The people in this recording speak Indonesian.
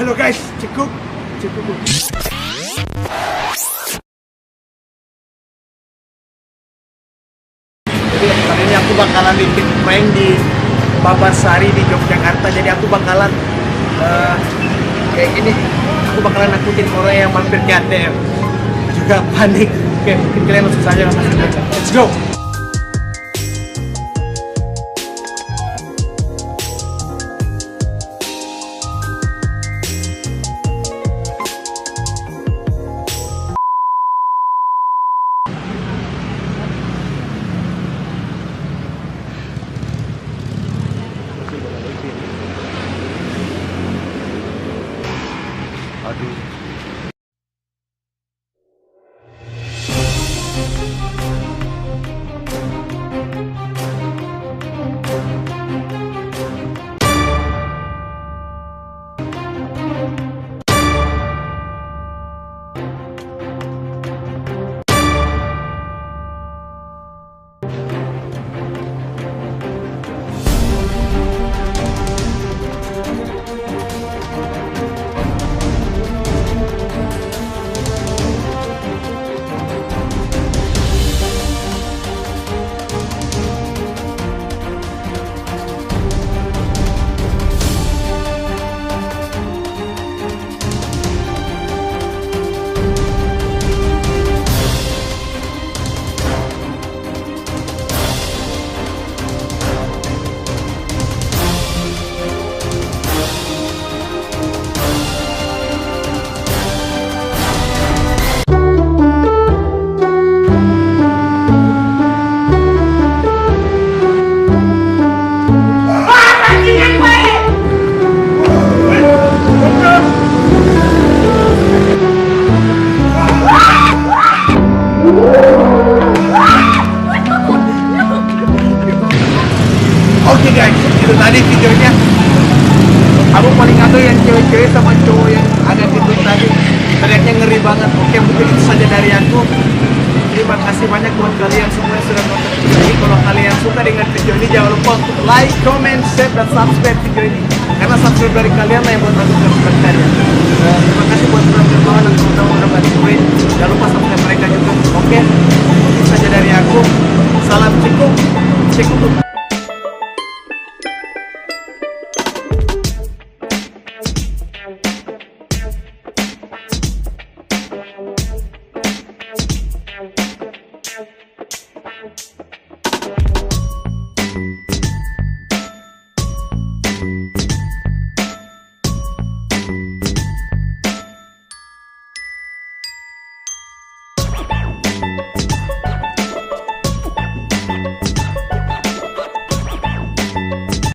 Halo guys, cukup. Jadi kali ini aku bakalan bikin prank di Babasari di Yogyakarta. Jadi aku bakalan kayak gini. Aku bakalan nakutin orang yang mampir ke ATM. Juga panik. Oke, mungkin kalian langsung saja nonton videonya. Let's go. Aduh. Oke guys, itu tadi videonya. Aku paling agak yang cewek-cewek sama cowok yang ada di itu tadi. Ternyata ngeri banget. Oke, mungkin itu saja dari aku. Terima kasih banyak buat kalian semua yang sudah nonton video ini. Kalau kalian suka dengan video ini, jangan lupa untuk like, comment, share, dan subscribe video ini. Karena subscribe dari kalian lah yang buat aku terus berkarya. Terima kasih buat teman-teman dan teman-teman udah bantuin. Jangan lupa subscribe mereka juga. Oke, itu saja dari aku. Salam cikum. Thank you.